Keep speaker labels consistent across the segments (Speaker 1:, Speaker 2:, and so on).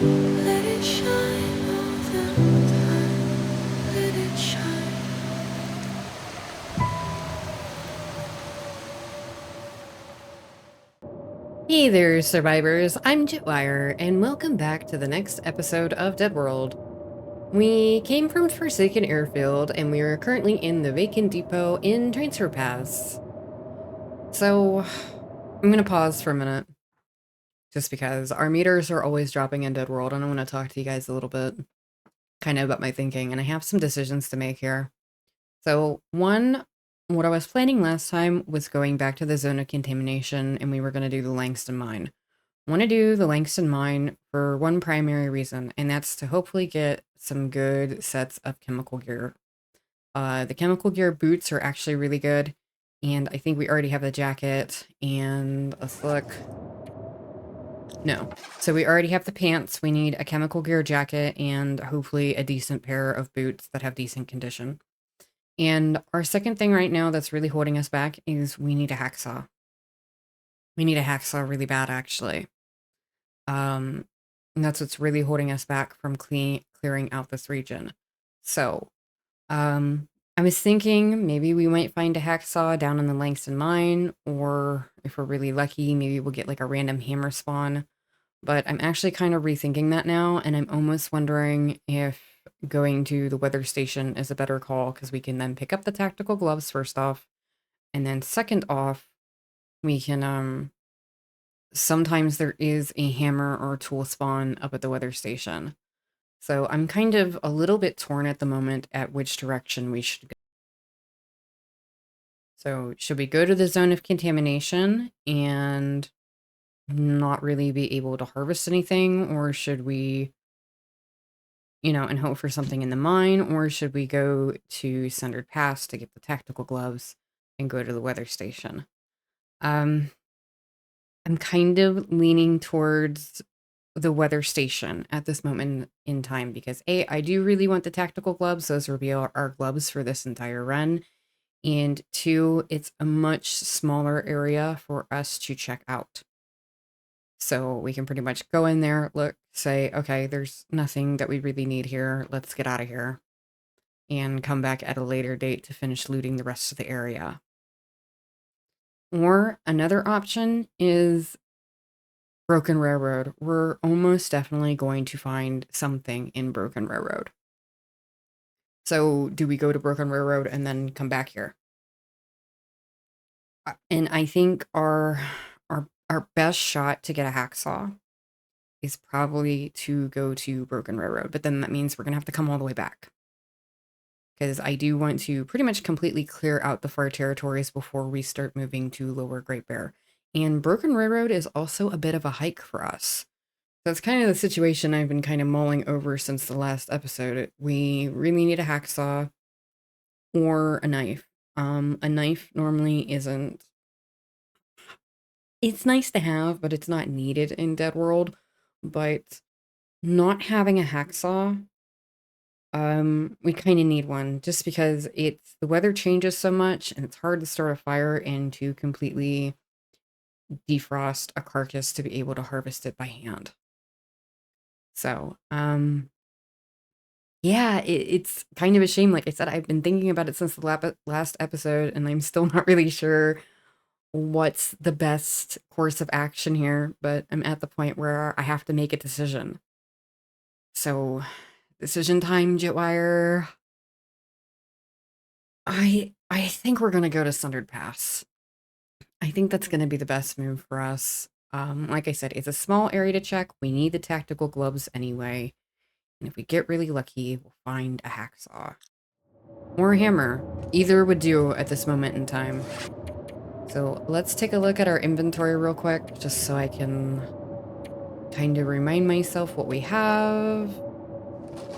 Speaker 1: Let it shine all the time. Let it shine.
Speaker 2: Hey there, survivors. I'm Jetwire, and welcome back to the next episode of Deadworld. We came from Forsaken Airfield, and we are currently in the vacant depot in Transfer Pass. So, I'm gonna pause for a minute, just because our meters are always dropping in Deadworld, and I want to talk to you guys a little bit, kind of about my thinking, and I have some decisions to make here. So, one, what I was planning last time was going back to the zone of contamination, and we were going to do the Langston Mine. I want to do the Langston Mine for one primary reason, and that's to hopefully get some good sets of chemical gear. The chemical gear boots are actually really good, and I think we already have the jacket, and let's look. No. So we already have the pants. We need a chemical gear jacket and hopefully a decent pair of boots that have decent condition. And our second thing right now that's really holding us back is we need a hacksaw. We need a hacksaw really bad, actually. And that's what's really holding us back from clearing out this region. So, I was thinking maybe we might find a hacksaw down in the Langston Mine, or if we're really lucky, maybe we'll get like a random hammer spawn. But I'm actually kind of rethinking that now, and I'm almost wondering if going to the weather station is a better call, because we can then pick up the tactical gloves first off, and then second off, we can sometimes there is a hammer or tool spawn up at the weather station. So I'm kind of a little bit torn at the moment at which direction we should go. So should we go to the zone of contamination and not really be able to harvest anything, or should we, and hope for something in the mine, or should we go to Sundered Pass to get the tactical gloves and go to the weather station? I'm kind of leaning towards the weather station at this moment in time because A, I do really want the tactical gloves. Those will be our gloves for this entire run. And two, it's a much smaller area for us to check out. So we can pretty much go in there, look, say, okay, there's nothing that we really need here. Let's get out of here. And come back at a later date to finish looting the rest of the area. Or another option is Broken Railroad. We're almost definitely going to find something in Broken Railroad. So do we go to Broken Railroad and then come back here? And I think our best shot to get a hacksaw is probably to go to Broken Railroad, but then that means we're gonna have to come all the way back. Because I do want to pretty much completely clear out the far territories before we start moving to Lower Great Bear. And Broken Railroad is also a bit of a hike for us. That's kind of the situation I've been kind of mulling over since the last episode. We really need a hacksaw or a knife. A knife normally isn't. It's nice to have, but it's not needed in Deadworld. But not having a hacksaw, we kind of need one just because the weather changes so much and it's hard to start a fire and to completely defrost a carcass to be able to harvest it by hand. So, yeah, it's kind of a shame. Like I said, I've been thinking about it since the last episode, and I'm still not really sure what's the best course of action here, but I'm at the point where I have to make a decision. So, decision time, Jetwire. I think we're gonna go to Sundered Pass. I think that's gonna be the best move for us. Like I said, it's a small area to check. We need the tactical gloves anyway. And if we get really lucky, we'll find a hacksaw. Or a hammer. Either would do at this moment in time. So let's take a look at our inventory real quick, just so I can kind of remind myself what we have.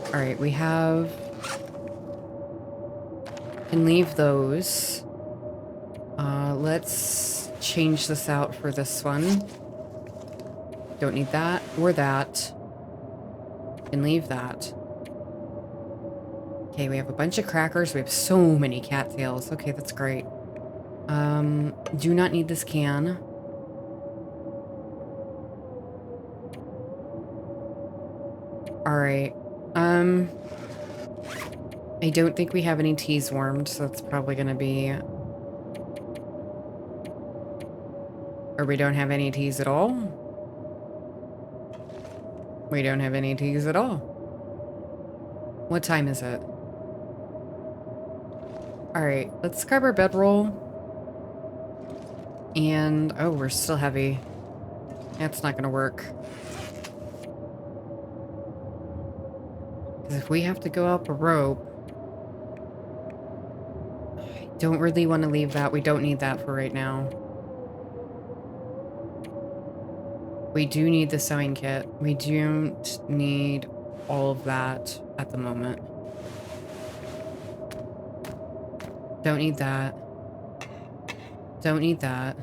Speaker 2: Alright, we have... and leave those. Let's change this out for this one. Don't need that or that. And leave that. Okay, we have a bunch of crackers. We have so many cattails. Okay, that's great. Do not need this can. Alright. I don't think we have any teas warmed, so that's probably gonna be... Or we don't have any teas at all? We don't have any teas at all. What time is it? Alright, let's grab our bedroll. And... oh, we're still heavy. That's not gonna work. Because if we have to go up a rope... I don't really want to leave that. We don't need that for right now. We do need the sewing kit. We don't need all of that at the moment. Don't need that. Don't need that.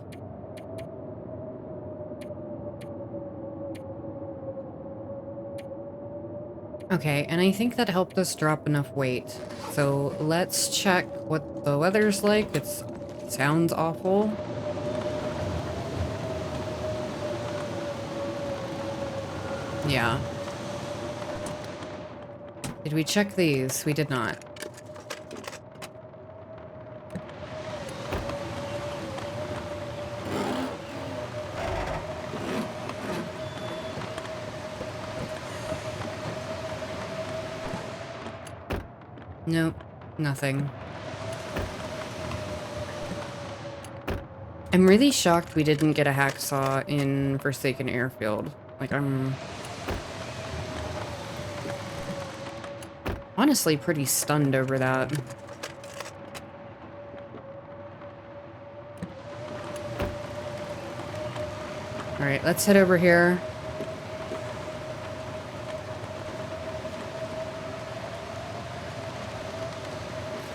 Speaker 2: Okay, and I think that helped us drop enough weight. So let's check what the weather's like. It sounds awful. Yeah. Did we check these? We did not. Nope, nothing. I'm really shocked we didn't get a hacksaw in Forsaken Airfield. Like, I'm honestly pretty stunned over that. Alright, let's head over here.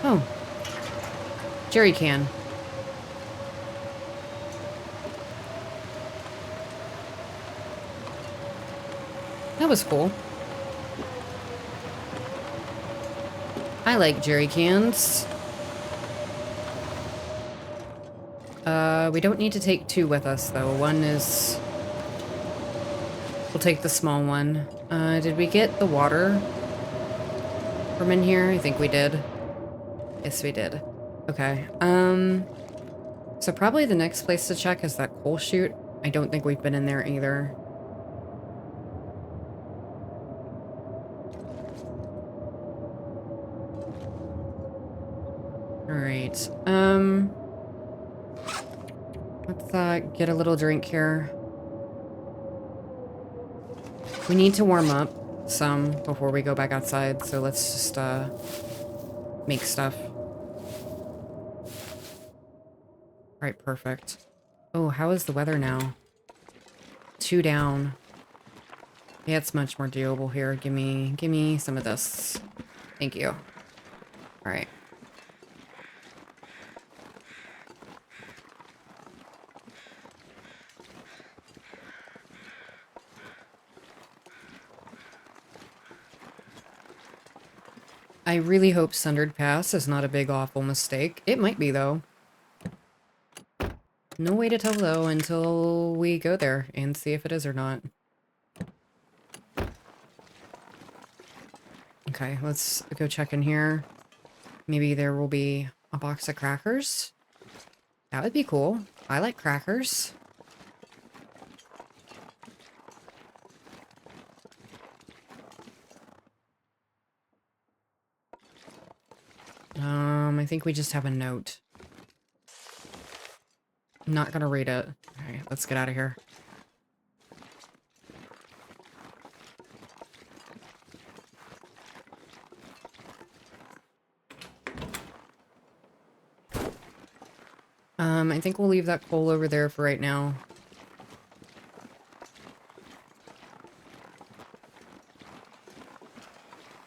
Speaker 2: Oh. Jerry can. That was cool. I like jerry cans. We don't need to take two with us, though. One is... we'll take the small one. Did we get the water from in here? I think we did. Yes, we did. Okay. So probably the next place to check is that coal chute. I don't think we've been in there either. Alright, let's, get a little drink here. We need to warm up some before we go back outside, so let's just, make stuff. Alright, perfect. Oh, how is the weather now? 2 down. Yeah, it's much more doable here. Give me some of this. Thank you. Alright. I really hope Sundered Pass is not a big awful mistake. It might be, though. No way to tell, though, until we go there and see if it is or not. Okay, let's go check in here. Maybe there will be a box of crackers. That would be cool. I like crackers. I think we just have a note. I'm not gonna read it. Alright, let's get out of here. I think we'll leave that coal over there for right now.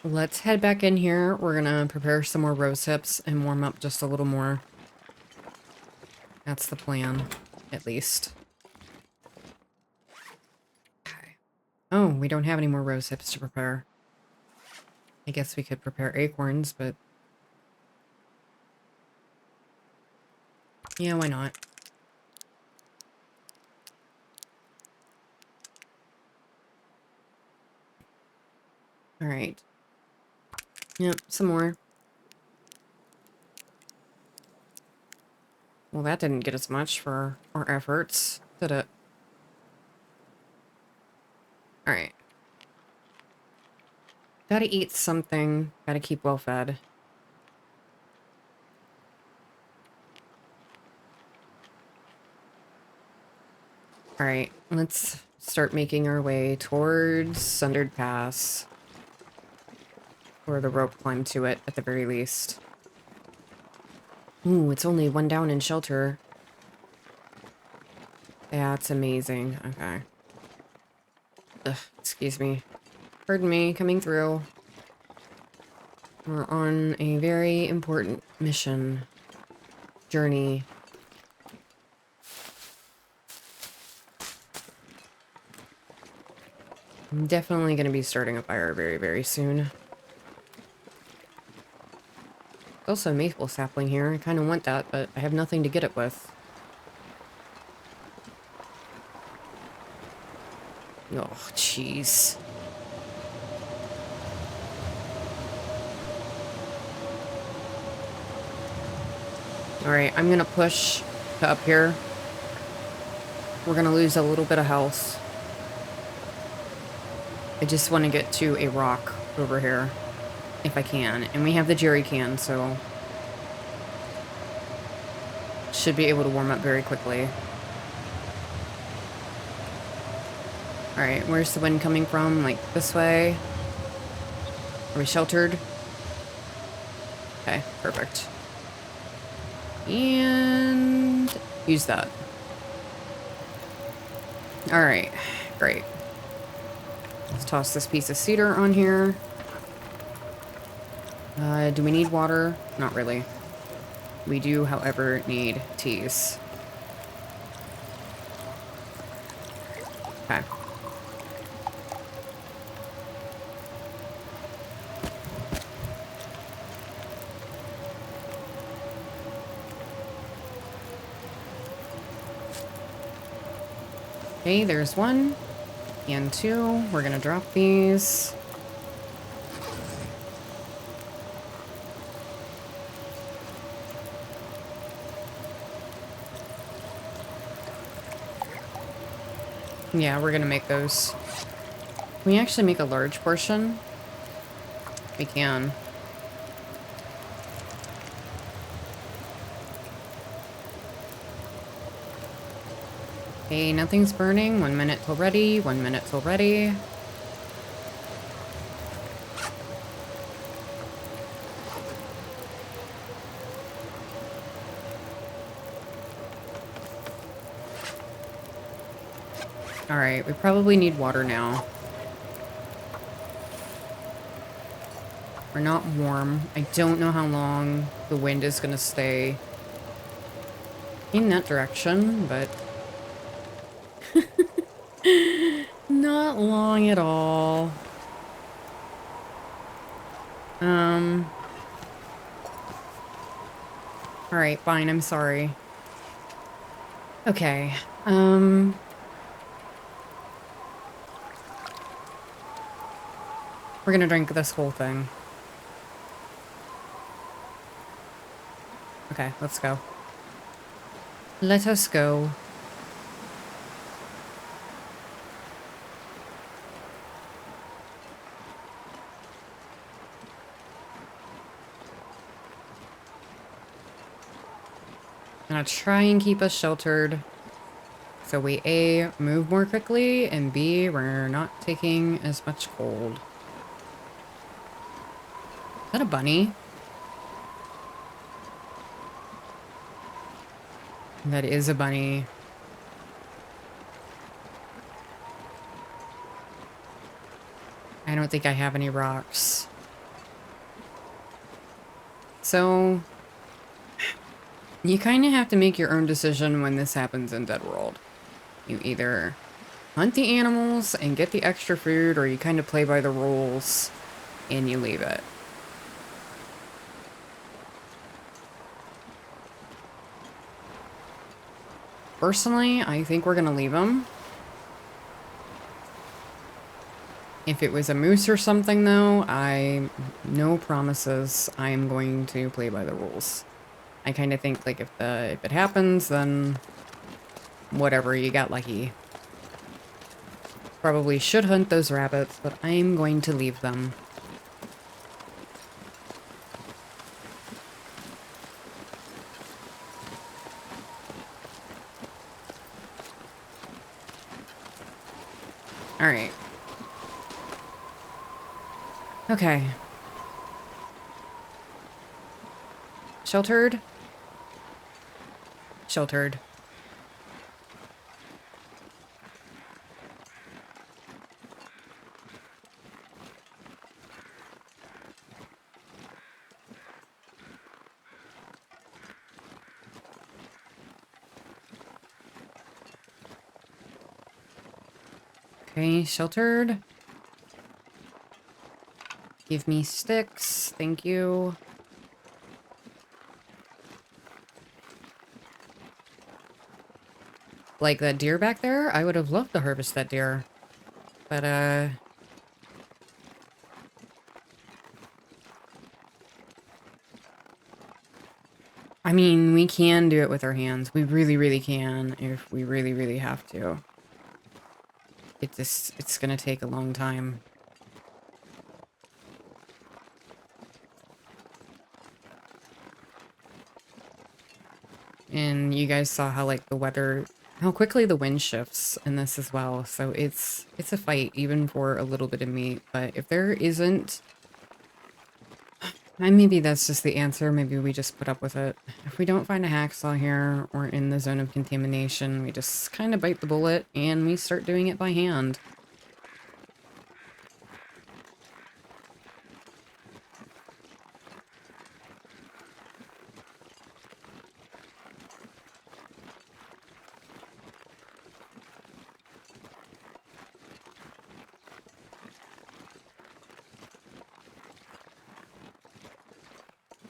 Speaker 2: Let's head back in here. We're gonna prepare some more rose hips and warm up just a little more. That's the plan, at least. Okay. Oh, we don't have any more rose hips to prepare. I guess we could prepare acorns, but... yeah, why not? All right. Yep, some more. Well, that didn't get us much for our efforts, did it? All right. Gotta eat something. Gotta keep well fed. All right, let's start making our way towards Sundered Pass. Or the rope climb to it, at the very least. Ooh, it's only one down in shelter. That's amazing. Okay. Ugh, excuse me. Pardon me, coming through. We're on a very important mission. Journey. I'm definitely going to be starting a fire very, very soon. Also, a maple sapling here. I kind of want that, but I have nothing to get it with. Oh, jeez. Alright, I'm gonna push to up here. We're gonna lose a little bit of health. I just want to get to a rock over here, if I can. And we have the jerry can, so... should be able to warm up very quickly. Alright, where's the wind coming from? Like, this way? Are we sheltered? Okay, perfect. And... use that. Alright, great. Let's toss this piece of cedar on here. Do we need water? Not really. We do, however, need teas. Okay. Okay, there's one. And two. We're gonna drop these. Yeah, we're gonna make those. Can we actually make a large portion? We can. Okay, nothing's burning. 1 minute till ready. 1 minute till ready. Alright, we probably need water now. We're not warm. I don't know how long the wind is gonna stay in that direction, but... not long at all. Alright, fine, I'm sorry. Okay, we're gonna drink this whole thing. Okay, let's go. Let us go. Gonna try and keep us sheltered. So we A, move more quickly, and B, we're not taking as much cold. Is that a bunny? That is a bunny. I don't think I have any rocks. So... you kind of have to make your own decision when this happens in Deadworld. You either hunt the animals and get the extra food, or you kind of play by the rules and you leave it. Personally, I think we're gonna leave them. If it was a moose or something, though, no promises. I am going to play by the rules. I kind of think, like, if it happens, then whatever, you got lucky. Probably should hunt those rabbits, but I'm going to leave them. Alright. Okay. Sheltered? Sheltered. Okay, sheltered. Give me sticks. Thank you. Like that deer back there? I would have loved to harvest that deer. But, I mean, we can do it with our hands. We really, really can if we really, really have to. It's gonna take a long time. And you guys saw how, like, the weather, how quickly the wind shifts in this as well. So it's a fight, even for a little bit of meat. But if there isn't, and maybe that's just the answer. Maybe we just put up with it. If we don't find a hacksaw here or in the zone of contamination, we just kind of bite the bullet and we start doing it by hand.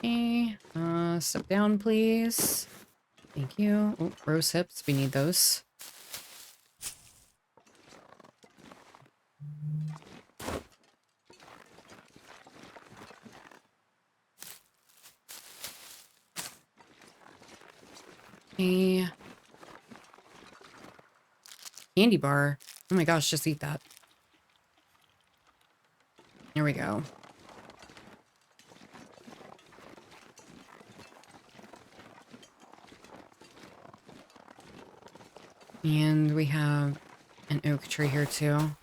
Speaker 2: Okay, step down, please. Thank you. Oh, rose hips, we need those. Okay. Candy bar. Oh my gosh, just eat that. There we go. And we have an oak tree here too.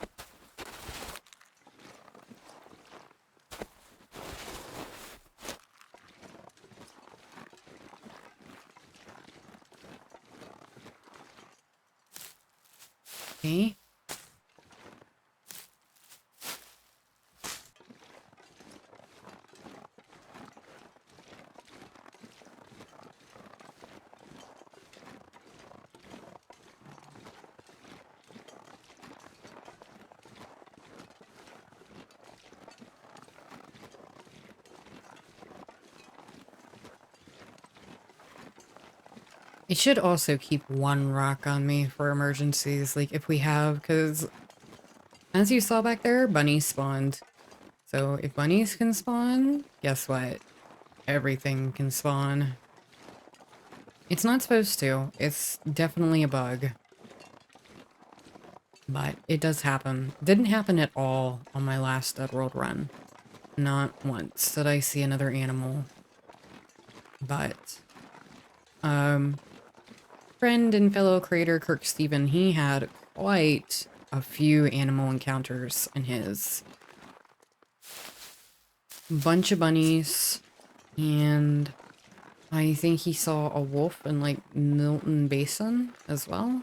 Speaker 2: Okay. It should also keep one rock on me for emergencies, like if we have, because as you saw back there, bunnies spawned. So if bunnies can spawn, guess what? Everything can spawn. It's not supposed to. It's definitely a bug. But it does happen. Didn't happen at all on my last Deadworld run. Not once did I see another animal. But, friend and fellow creator Kirk Steven, he had quite a few animal encounters in his. Bunch of bunnies, and I think he saw a wolf in, like, Milton Basin as well.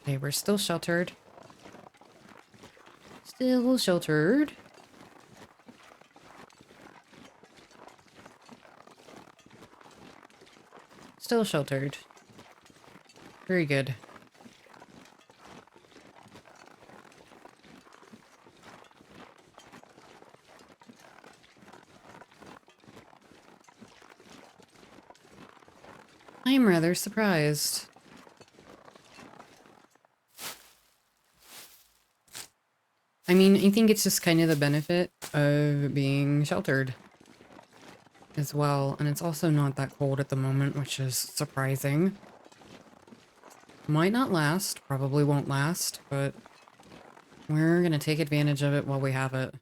Speaker 2: Okay, we're still sheltered. Still sheltered. Still sheltered. Very good. I'm rather surprised. I mean, I think it's just kind of the benefit of being sheltered as well. And it's also not that cold at the moment, which is surprising. Might not last, probably won't last, but we're gonna take advantage of it while we have it.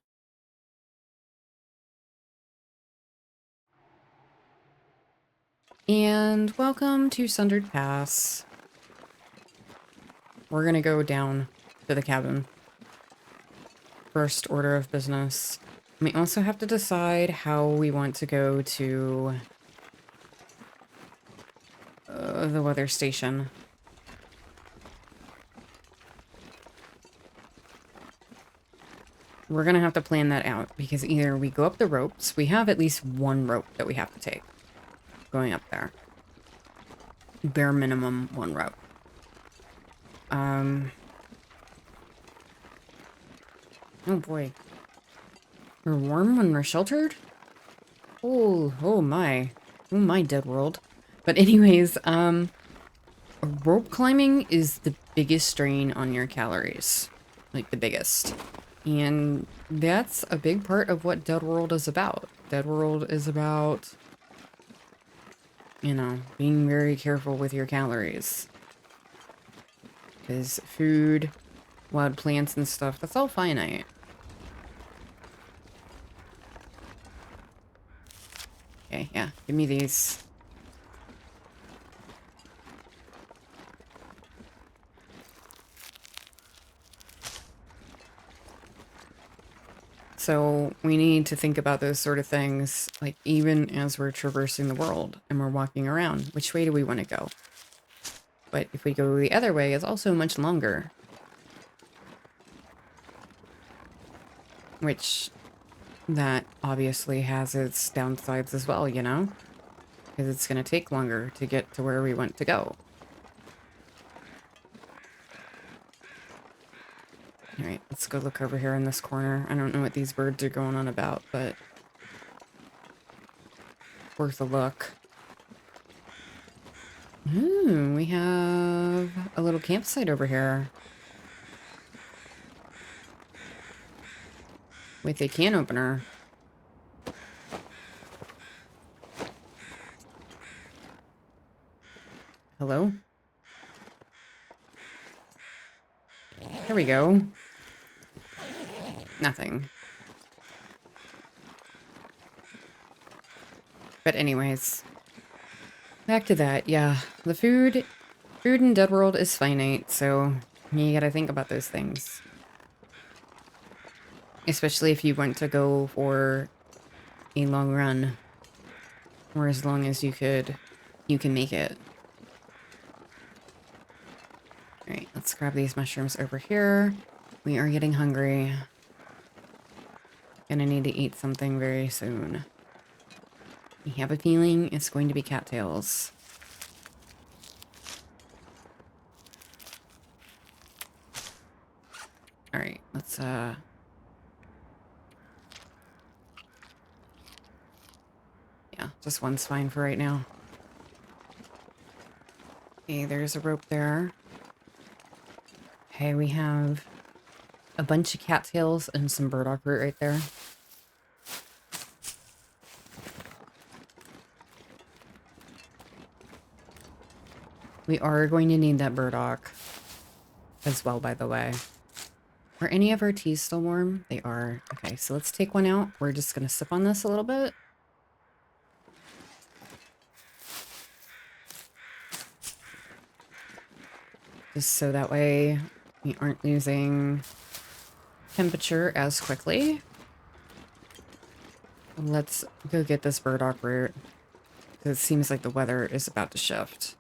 Speaker 2: And welcome to Sundered Pass. We're gonna go down to the cabin. First order of business. We also have to decide how we want to go to the weather station. We're gonna have to plan that out because either we go up the ropes, we have at least one rope that we have to take going up there. Bare minimum one rope. Oh boy. We're warm when we're sheltered? Oh my. Oh my, dead world. But anyways, rope climbing is the biggest strain on your calories. Like the biggest. And that's a big part of what Dead World is about. Dead World is about, you know, being very careful with your calories. Because food, wild plants and stuff, that's all finite. Okay, yeah, give me these. So we need to think about those sort of things, like even as we're traversing the world and we're walking around, which way do we want to go? But if we go the other way, it's also much longer. Which, that obviously has its downsides as well, you know? Because it's going to take longer to get to where we want to go. Alright, let's go look over here in this corner. I don't know what these birds are going on about, but worth a look. Ooh, we have a little campsite over here. With a can opener. Hello? There we go. Nothing. But anyways. Back to that, yeah. The food in Dead World is finite, so you gotta think about those things. Especially if you want to go for a long run. Or as long as you can make it. Alright, let's grab these mushrooms over here. We are getting hungry. Gonna need to eat something very soon. I have a feeling it's going to be cattails. Alright, let's yeah, just one's fine for right now. Okay, there's a rope there. Okay, we have a bunch of cattails and some burdock root right there. We are going to need that burdock as well, by the way. Are any of our teas still warm? They are. Okay, so let's take one out. We're just going to sip on this a little bit. Just so that way we aren't losing temperature as quickly. Let's go get this burdock root. It seems like the weather is about to shift.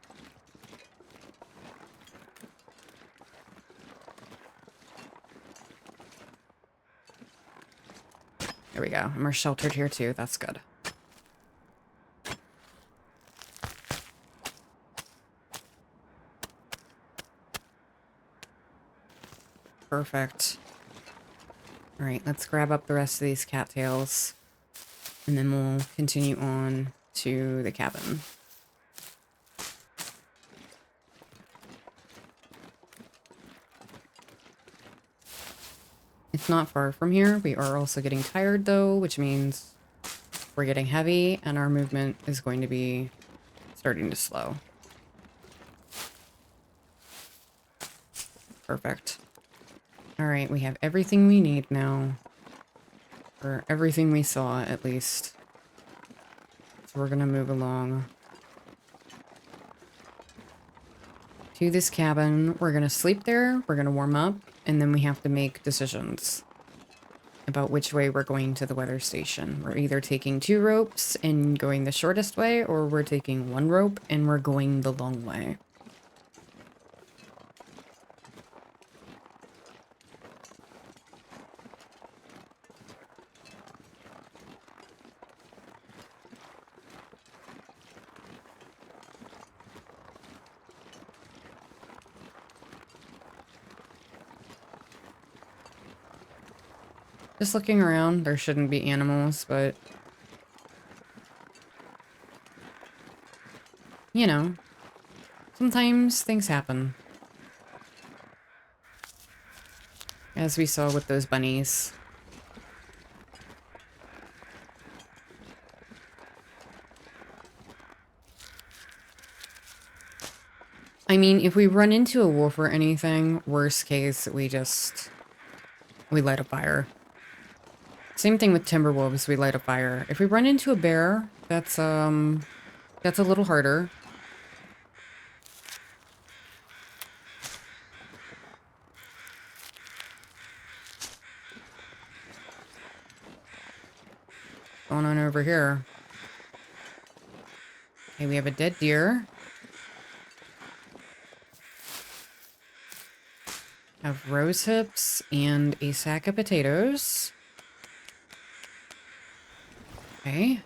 Speaker 2: There we go. And we're sheltered here too. That's good. Perfect. All right, let's grab up the rest of these cattails. And then we'll continue on to the cabin. It's not far from here. We are also getting tired though, which means we're getting heavy and our movement is going to be starting to slow. Perfect. All right, we have everything we need now. Or everything we saw, at least. So we're gonna move along to this cabin. We're gonna sleep there, we're gonna warm up, and then we have to make decisions about which way we're going to the weather station. We're either taking 2 ropes and going the shortest way, or we're taking 1 rope and we're going the long way. Just looking around, there shouldn't be animals, but you know, sometimes things happen. As we saw with those bunnies. I mean, if we run into a wolf or anything, worst case, we light a fire. Same thing with timber wolves, we light a fire. If we run into a bear, that's a little harder. Going on over here. Okay, we have a dead deer. Have rose hips and a sack of potatoes. Okay.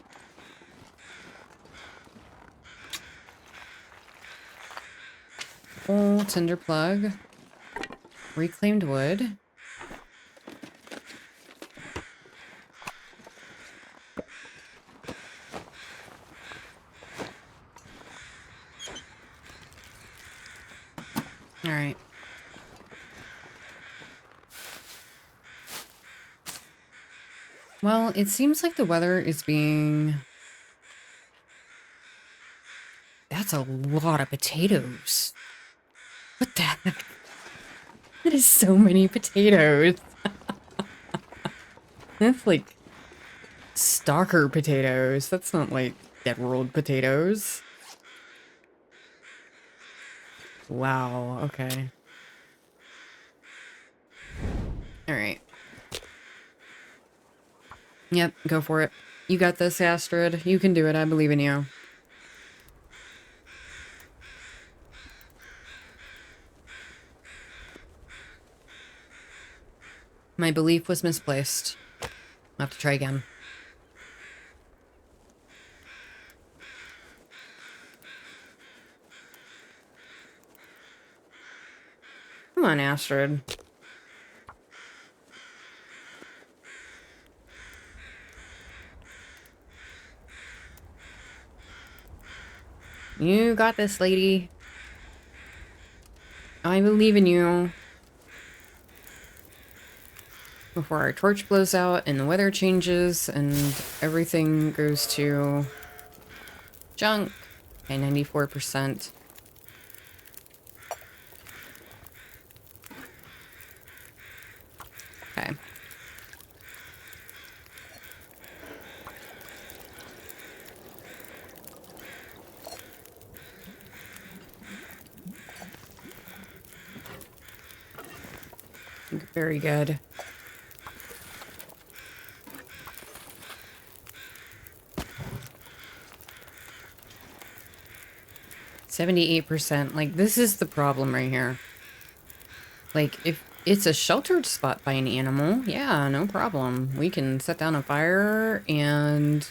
Speaker 2: Full tinder plug. Reclaimed wood. All right. Well, it seems like the weather is being... That's a lot of potatoes. What the heck? That is so many potatoes. That's like stalker potatoes. That's not like Deadworld potatoes. Wow, okay. Alright. Yep, go for it. You got this, Astrid. You can do it. I believe in you. My belief was misplaced. I'll have to try again. Come on, Astrid. You got this, lady. I believe in you. Before our torch blows out and the weather changes and everything goes to junk. Okay, 94%. Okay. Very good. %. Like, this is the problem right here. Like, if it's a sheltered spot by an animal, yeah, no problem. We can set down a fire and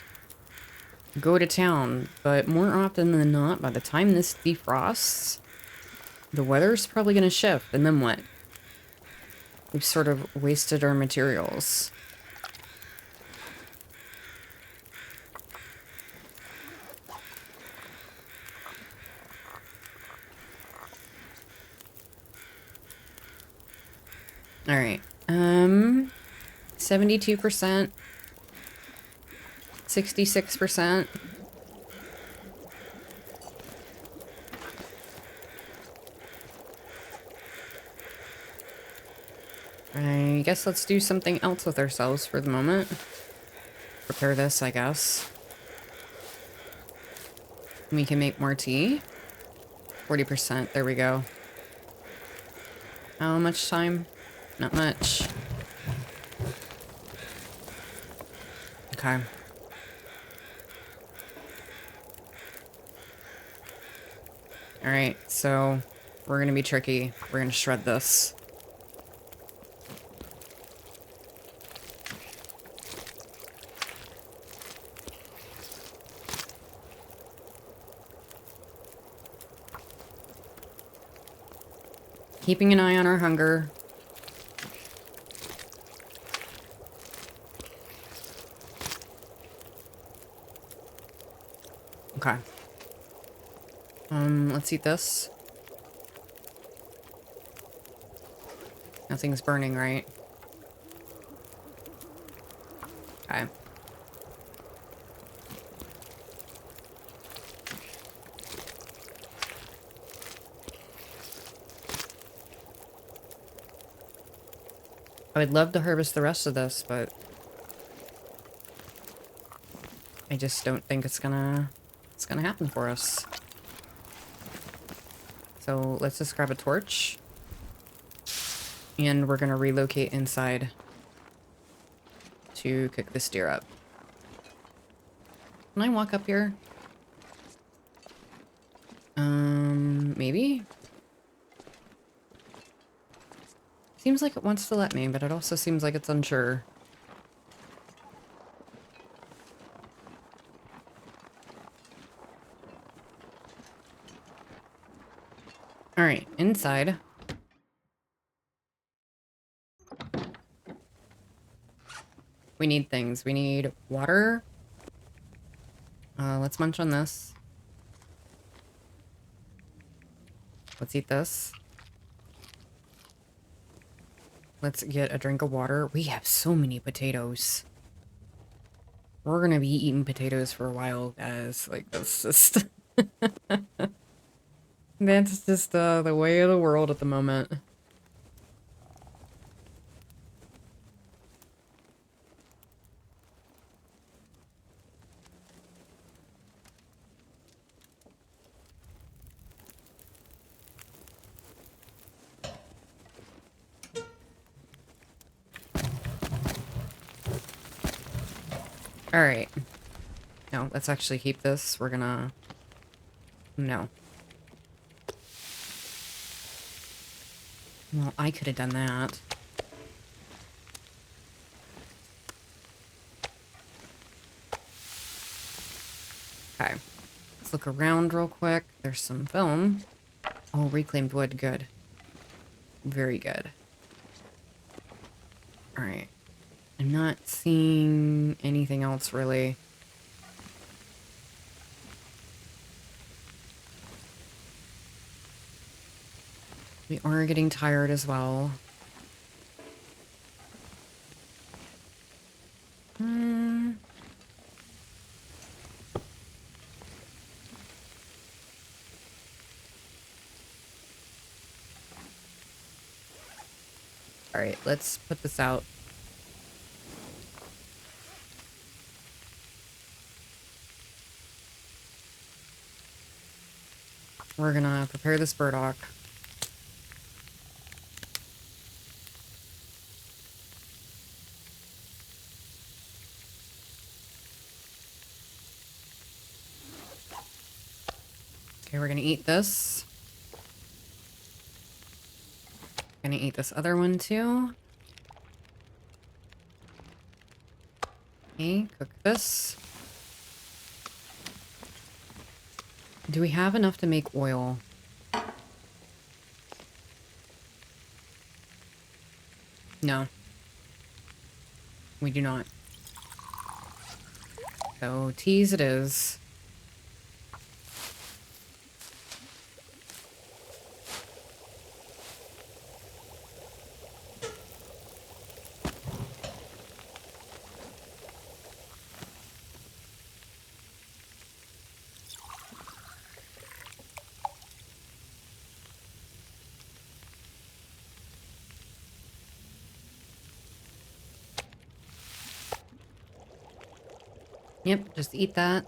Speaker 2: go to town. But more often than not, by the time this defrosts, the weather's probably going to shift. And then what? We've sort of wasted our materials. All right. 72%, 66%. I guess let's do something else with ourselves for the moment. Prepare this, I guess. We can make more tea. 40%, there we go. How much time? Not much. Okay. Alright, so we're gonna be tricky. We're gonna shred this. Keeping an eye on our hunger. Okay. Let's eat this. Nothing's burning, right? Okay. I would love to harvest the rest of this, but I just don't think it's gonna happen for us. So let's just grab a torch. And we're gonna relocate inside to cook this deer up. Can I walk up here? Maybe? Seems like it wants to let me, but it also seems like it's unsure. Alright, inside. We need things. We need water. Let's munch on this. Let's eat this. Let's get a drink of water. We have so many potatoes. We're gonna be eating potatoes for a while, guys. Like, that's just... That's just the way of the world at the moment. Alright. No, let's actually keep this. We're gonna... No. Well, I could have done that. Okay. Let's look around real quick. There's some film. Oh, reclaimed wood. Good. Very good. Alright. I'm not seeing anything else, really. We are getting tired as well. Alright, let's put this out. We're gonna prepare this burdock. Okay, we're gonna eat this. Gonna eat this other one too. Okay, cook this. Do we have enough to make oil? No. We do not. So, teas it is. Yep, just eat that.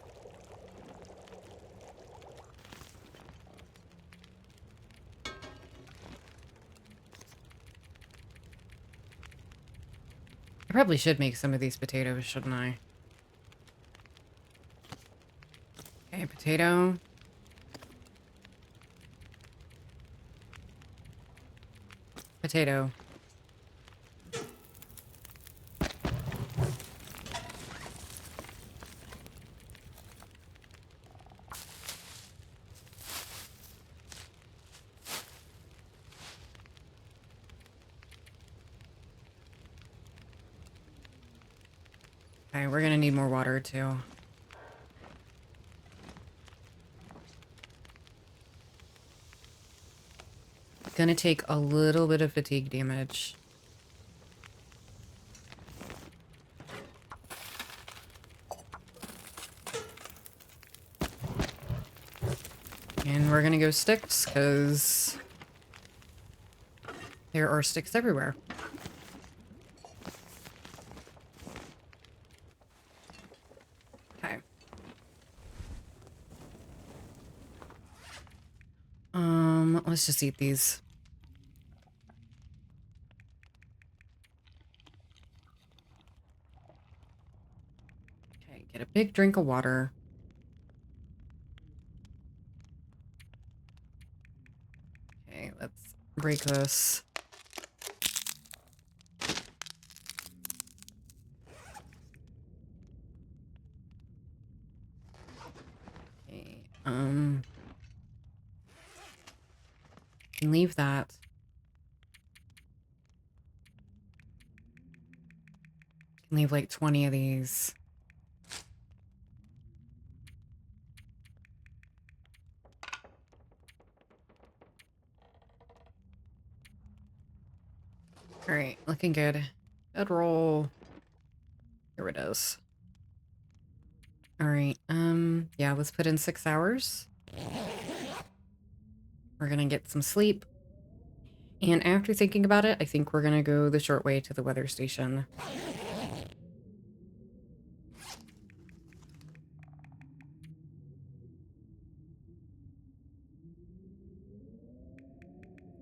Speaker 2: I probably should make some of these potatoes, shouldn't I? Okay, potato. Potato. Okay, we're gonna need more water too. Gonna take a little bit of fatigue damage. And we're gonna go sticks, because there are sticks everywhere. Okay. Let's just eat these. Okay, get a big drink of water. Okay, let's break this. Okay, leave that. Leave like 20 of these. All right, looking good. Bedroll. Here it is. All right, yeah, let's put in 6 hours. We're gonna get some sleep. And after thinking about it, I think we're gonna go the short way to the weather station.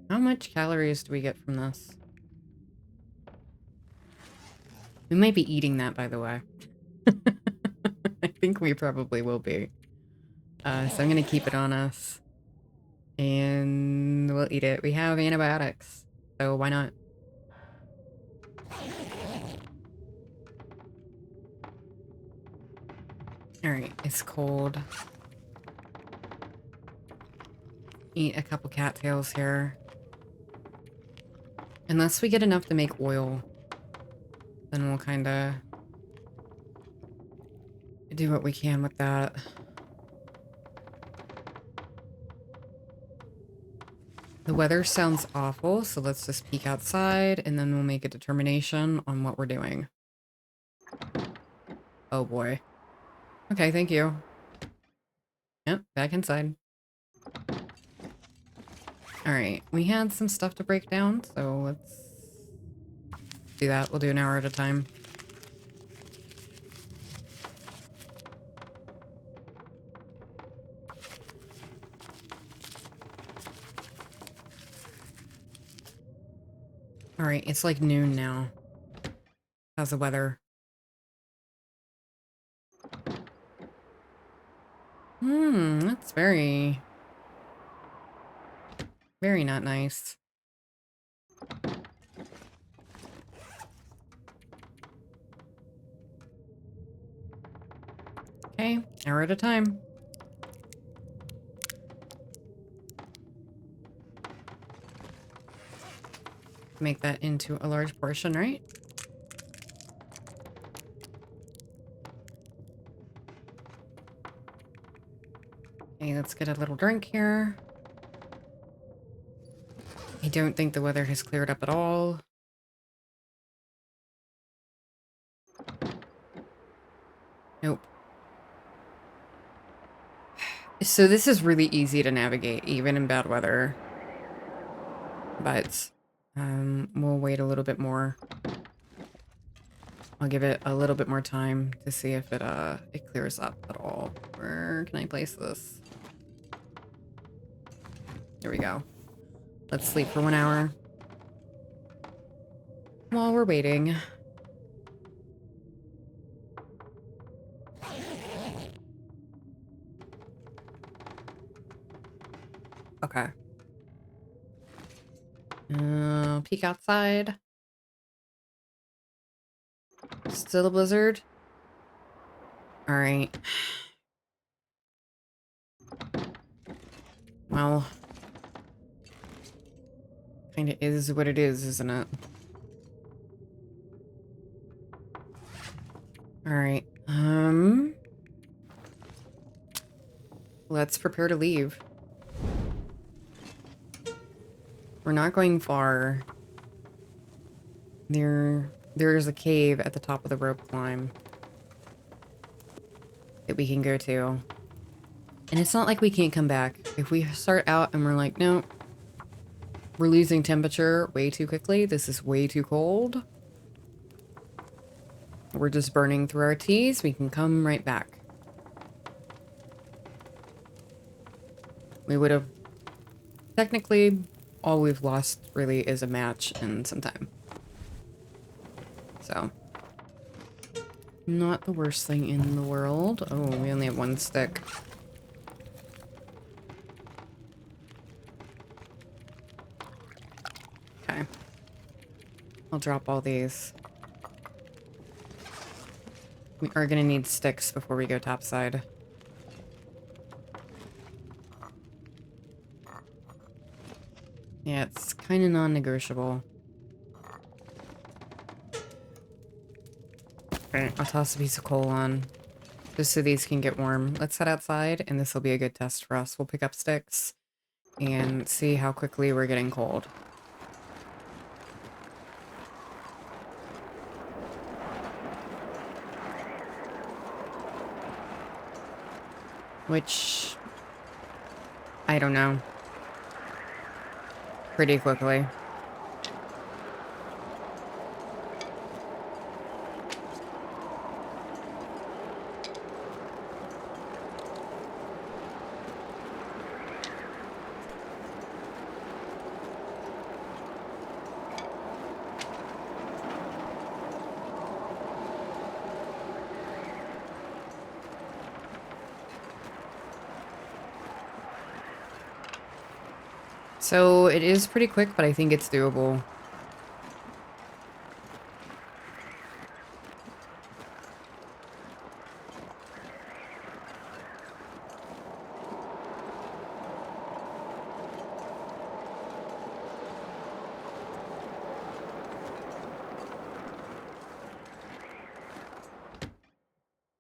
Speaker 2: How much calories do we get from this? We might be eating that, by the way. I think we probably will be. So I'm gonna keep it on us. And we'll eat it. We have antibiotics, so why not? Alright, it's cold. Eat a couple cattails here. Unless we get enough to make oil, then we'll kinda do what we can with that. The weather sounds awful, so let's just peek outside and then we'll make a determination on what we're doing. Oh boy. Okay, thank you. Yep, back inside. Alright, we had some stuff to break down, so let's do that. We'll do an hour at a time. Alright, it's like noon now. How's the weather? That's very not nice. Okay, hour at a time. Make that into a large portion, right? Okay, let's get a little drink here. I don't think the weather has cleared up at all. Nope. So this is really easy to navigate, even in bad weather. But we'll wait a little bit more. I'll give it a little bit more time to see if it clears up at all. Where can I place this? There we go. Let's sleep for 1 hour. While we're waiting. Okay. Peek outside. Still a blizzard. All right. Well, kind of is what it is, isn't it? All right. Let's prepare to leave. We're not going far. There's a cave at the top of the rope climb that we can go to. And it's not like we can't come back. If we start out and we're like, no, we're losing temperature way too quickly. This is way too cold. We're just burning through our teas. We can come right back. We would have... Technically, all we've lost really is a match and some time. So... Not the worst thing in the world. Oh, we only have 1 stick. Okay. I'll drop all these. We are gonna need sticks before we go topside. Yeah, it's kind of non-negotiable. Alright, I'll toss a piece of coal on. Just so these can get warm. Let's head outside, and this will be a good test for us. We'll pick up sticks and see how quickly we're getting cold. Which... I don't know. Pretty quickly. So it is pretty quick, but I think it's doable.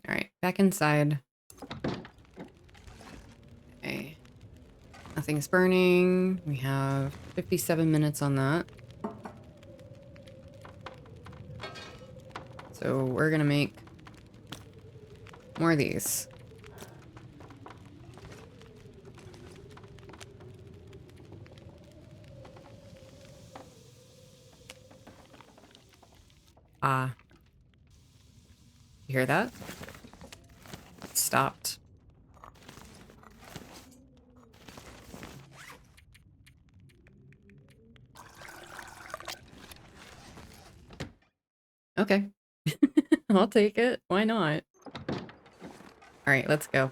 Speaker 2: All right, back inside. Okay. Nothing's burning. We have 57 minutes on that. So we're gonna make more of these. Ah. You hear that? It stopped. Okay. I'll take it. Why not? Alright, let's go.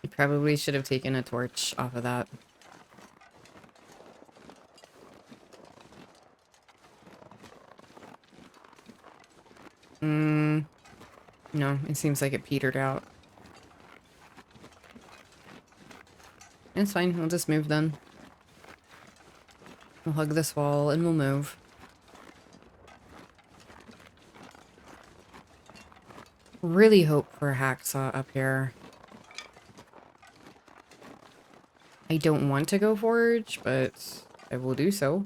Speaker 2: You probably should have taken a torch off of that. No, it seems like it petered out. It's fine, we'll just move then. We'll hug this wall and we'll move. Really hope for a hacksaw up here. I don't want to go forage, but I will do so.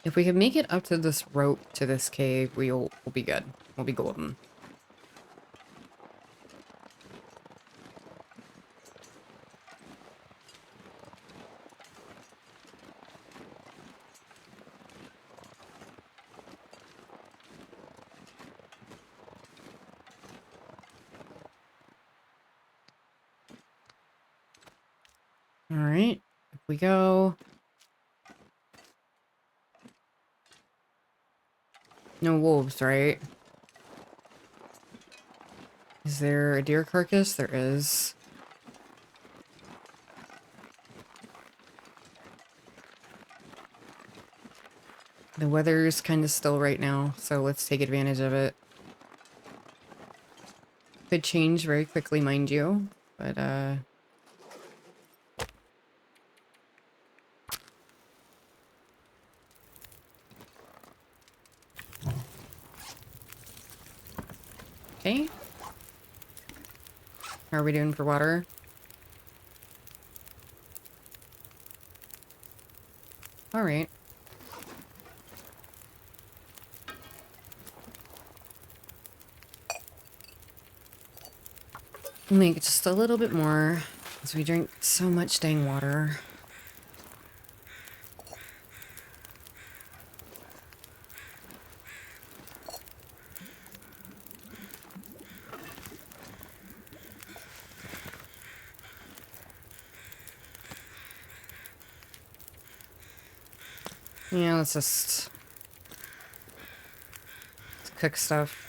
Speaker 2: If we can make it up to this rope to this cave, we'll be good. We'll be golden. All right, if we go. No wolves, right? Is there a deer carcass? There is. The weather's kind of still right now, so let's take advantage of it. Could change very quickly, mind you, but okay. How are we doing for water? All right. Make just a little bit more as we drink so much dang water. Yeah, let's cook stuff.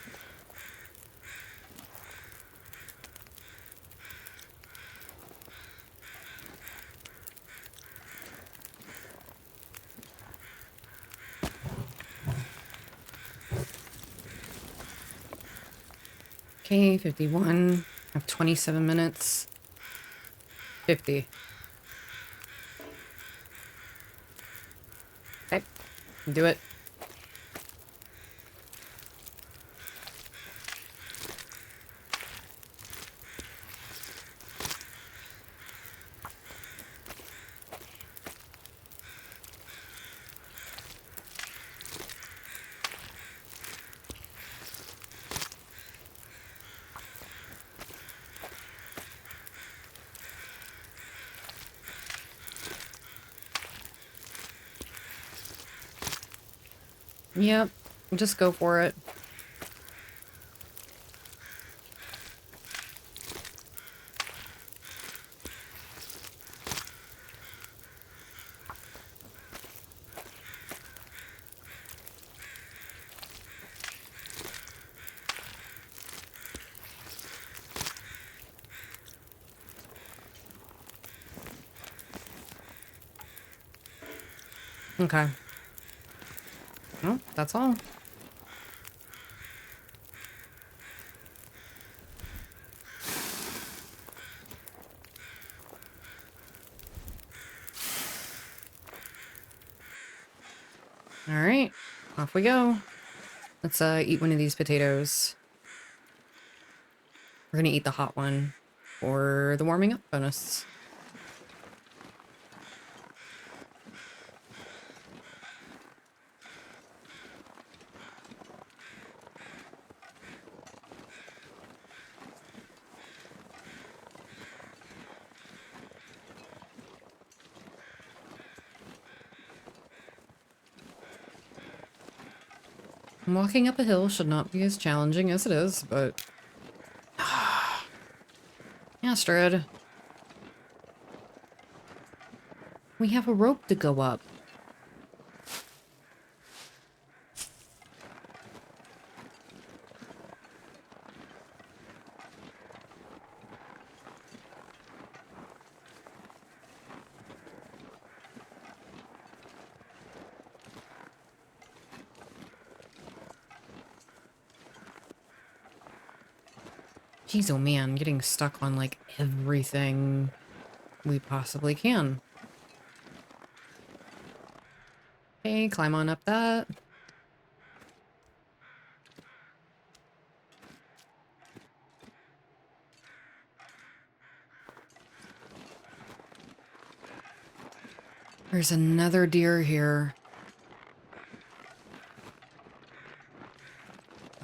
Speaker 2: Okay, 51. I have 27 minutes. 50. Okay, do it. Yep, just go for it. Okay. Well, that's all. All right, off we go. Let's eat one of these potatoes. We're gonna eat the hot one for the warming up bonus. Walking up a hill should not be as challenging as it is, but... Astrid. We have a rope to go up. Jeez, oh man, getting stuck on like everything we possibly can. Okay, climb on up that. There's another deer here.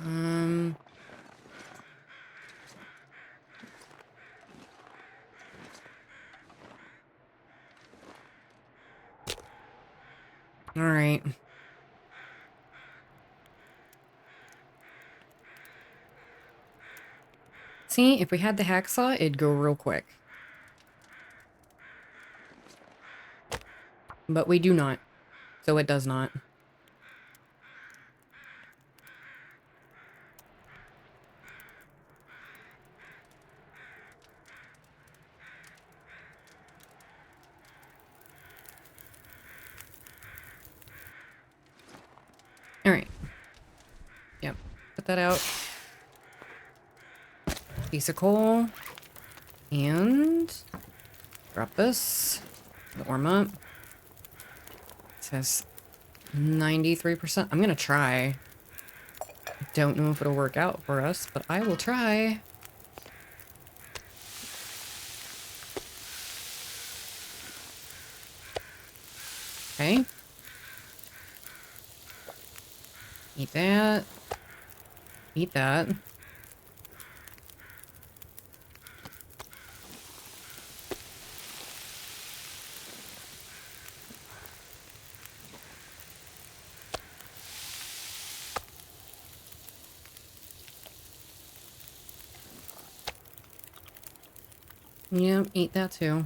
Speaker 2: Um. All right. See, if we had the hacksaw, it'd go real quick. But we do not. So it does not. All right. Yep. Put that out. Piece of coal. And drop this. Warm up. It says 93%. I'm gonna try. I don't know if it'll work out for us, but I will try. Okay. Eat that. Eat that. Yep, eat that too.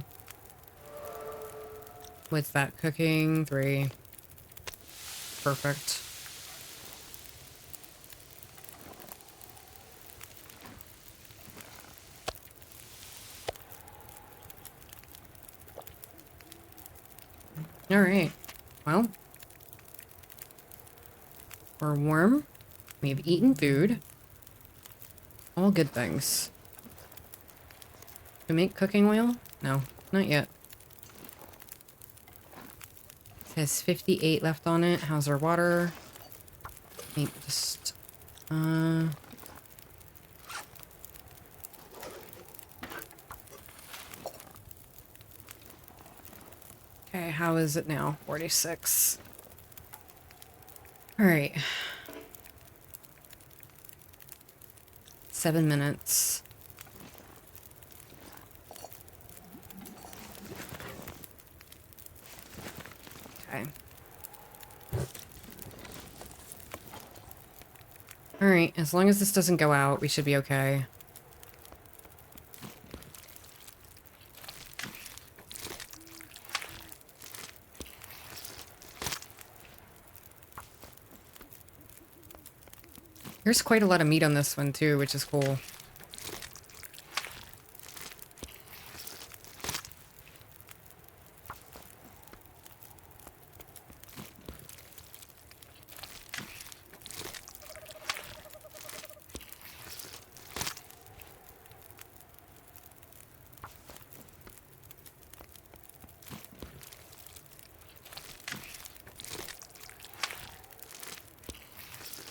Speaker 2: What's that cooking? 3. Perfect. All right. Well, we're warm. We've eaten food. All good things. To make cooking oil? No, not yet. It says 58 left on it. How's our water? Maybe just, okay, how is it now? 46. All right. 7 minutes. Okay. All right, as long as this doesn't go out, we should be okay. There's quite a lot of meat on this one too, which is cool.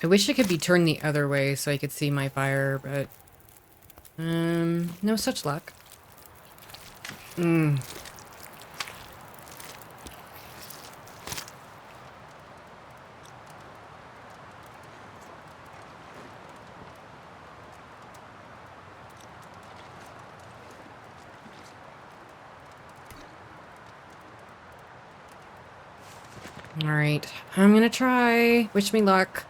Speaker 2: I wish it could be turned the other way so I could see my fire, but no such luck. All right, I'm gonna try. Wish me luck.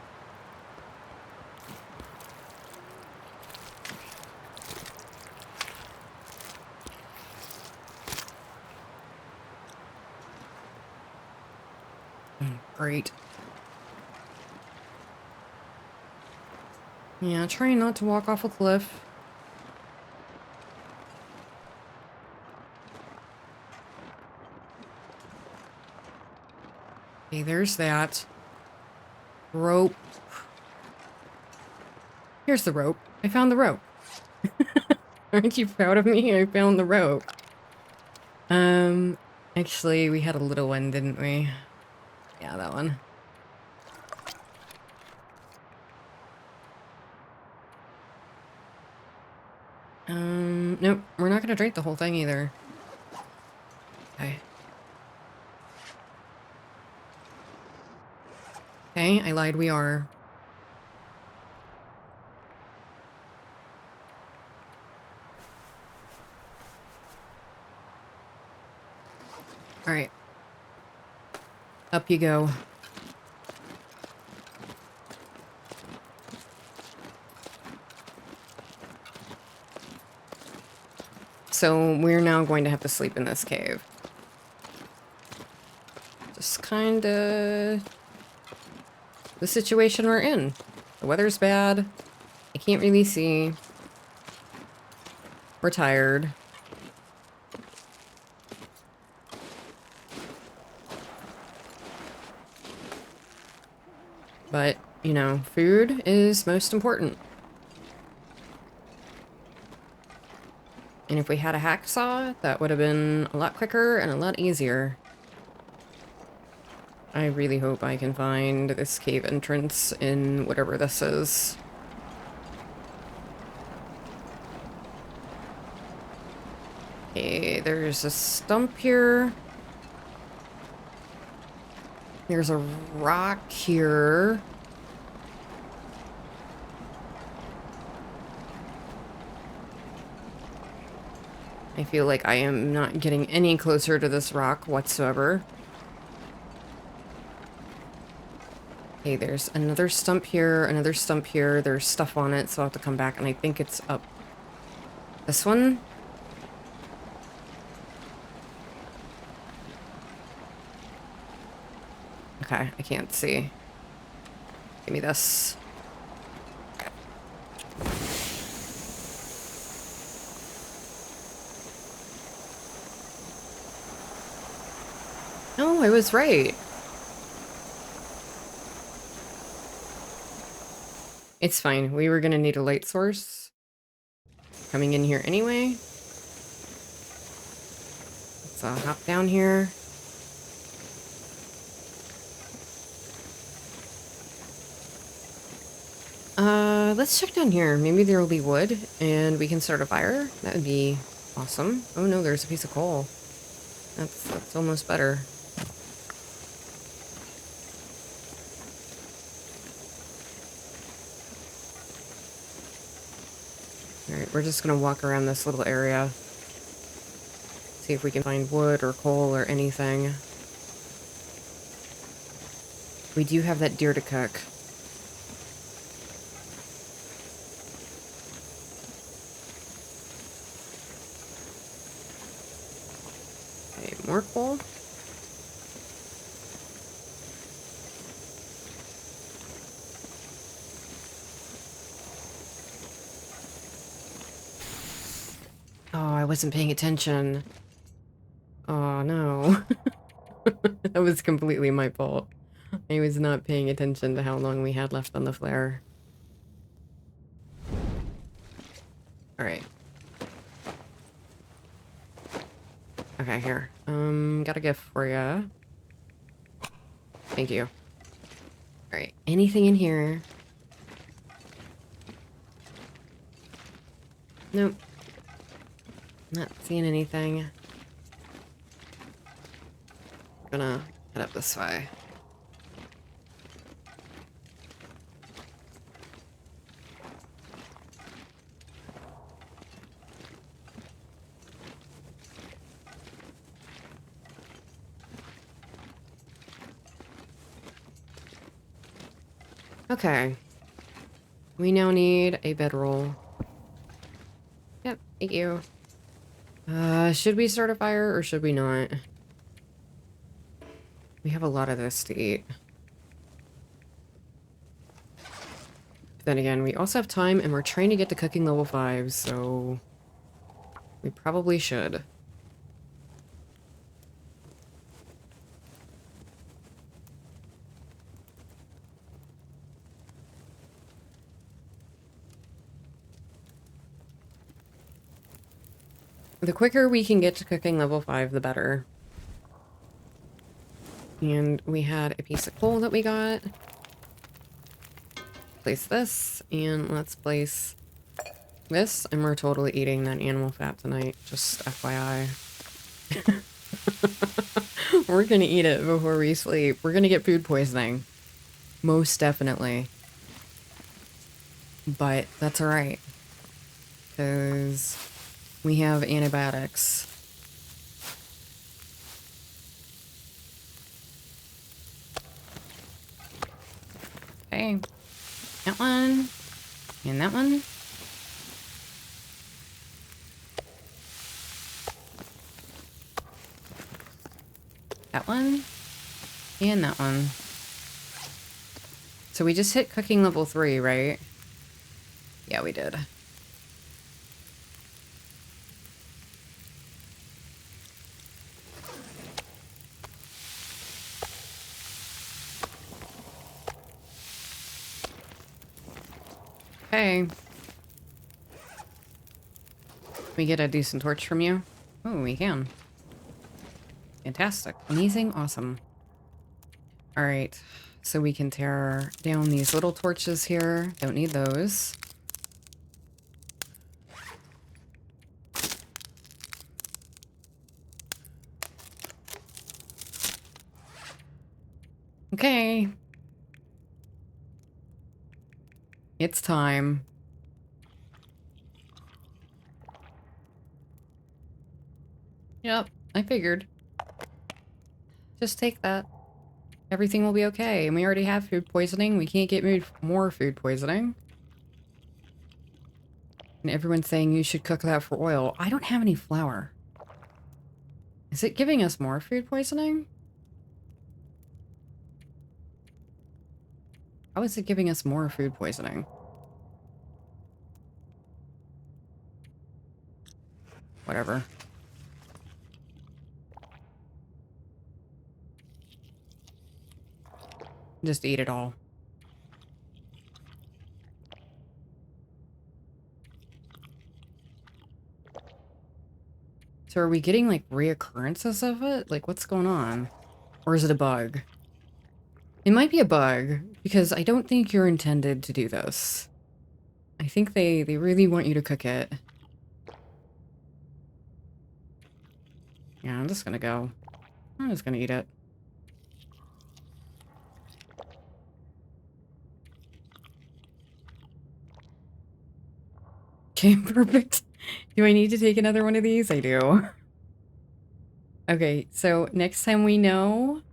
Speaker 2: Great. Yeah, trying not to walk off a cliff. Okay, there's that. Rope. Here's the rope. I found the rope. Aren't you proud of me? I found the rope. Actually, we had a little one, didn't we? Yeah, that one. Nope, we're not gonna drink the whole thing either. Okay. Okay, I lied, we are. Up you go. So we're now going to have to sleep in this cave. Just kinda the situation we're in. The weather's bad. I can't really see. We're tired. But, you know, food is most important. And if we had a hacksaw, that would have been a lot quicker and a lot easier. I really hope I can find this cave entrance in whatever this is. Okay, there's a stump here. There's a rock here. I feel like I am not getting any closer to this rock whatsoever. Okay, there's another stump here, another stump here. There's stuff on it, so I'll have to come back, and I think it's up this one. Okay, I can't see. Give me this. Oh, I was right. It's fine. We were gonna need a light source coming in here anyway. Let's hop down here. Let's check down here. Maybe there will be wood and we can start a fire. That would be awesome. Oh no, there's a piece of coal. That's almost better. Alright, we're just gonna walk around this little area. See if we can find wood or coal or anything. We do have that deer to cook. Okay, more coal. Oh, I wasn't paying attention. Oh, no. That was completely my fault. I was not paying attention to how long we had left on the flare. Alright. Okay, here. Got a gift for ya. Thank you. Alright, anything in here? Nope. Not seeing anything. Gonna head up this way. Okay. We now need a bedroll. Yep, thank you. Should we start a fire or should we not? We have a lot of this to eat. But then again, we also have time and we're trying to get to cooking level 5, so we probably should. The quicker we can get to cooking level 5, the better. And we had a piece of coal that we got. Place this, and let's place this, and we're totally eating that animal fat tonight, just FYI. We're gonna eat it before we sleep. We're gonna get food poisoning. Most definitely. But that's alright. Because we have antibiotics. Okay. That one. And that one. That one. And that one. So we just hit cooking level 3, right? Yeah, we did. Okay. We get a decent torch from you? Oh, we can. Fantastic. Amazing. Awesome. Alright. So we can tear down these little torches here. Don't need those. Okay. It's time. Yep, I figured. Just take that. Everything will be okay. And we already have food poisoning. We can't get more food poisoning. And everyone's saying you should cook that for oil. I don't have any flour. Is it giving us more food poisoning? How is it giving us more food poisoning? Whatever. Just eat it all. So are we getting like reoccurrences of it? Like what's going on? Or is it a bug? It might be a bug because I don't think you're intended to do this. I think they really want you to cook it. Yeah, I'm just gonna go. I'm just gonna eat it. Okay, perfect. Do I need to take another one of these? I do. Okay, so next time we know,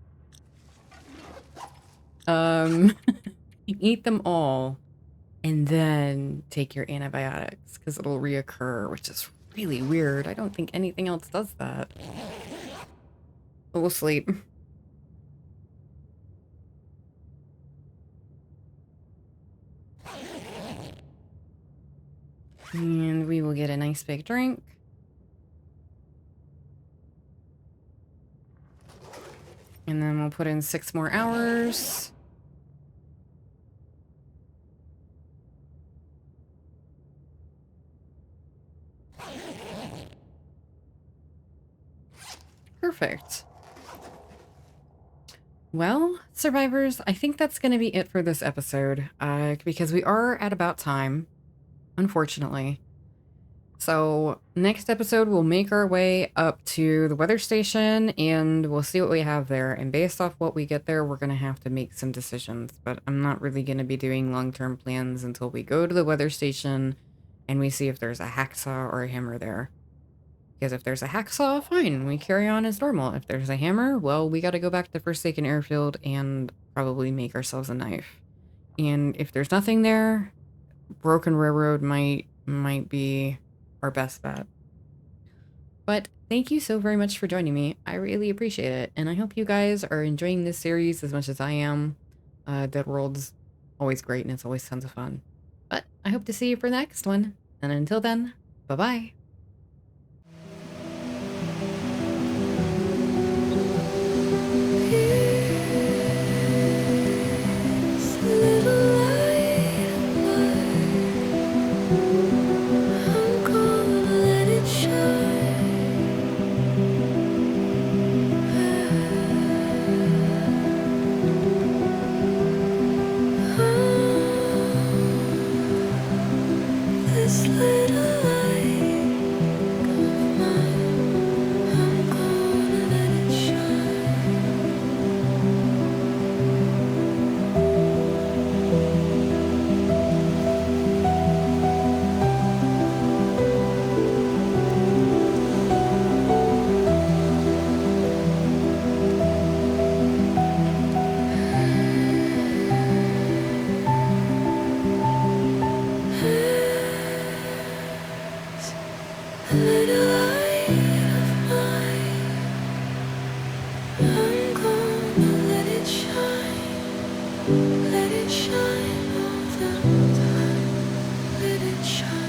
Speaker 2: eat them all and then take your antibiotics because it'll reoccur, which is really weird. I don't think anything else does that. But we'll sleep. And we will get a nice big drink. And then we'll put in 6 more hours. Perfect. Well, survivors, I think that's going to be it for this episode, because we are at about time, unfortunately. So next episode, we'll make our way up to the weather station and we'll see what we have there. And based off what we get there, we're going to have to make some decisions. But I'm not really going to be doing long-term plans until we go to the weather station and we see if there's a hacksaw or a hammer there. Because if there's a hacksaw, fine, we carry on as normal. If there's a hammer, well, we got to go back to Forsaken Airfield and probably make ourselves a knife. And if there's nothing there, Broken Railroad might be our best bet. But thank you so very much for joining me. I really appreciate it. And I hope you guys are enjoying this series as much as I am. Deadworld's always great and it's always tons of fun. But I hope to see you for the next one. And until then, bye-bye.
Speaker 1: This little light little light of mine. I'm gonna let it shine all the time. Let it shine.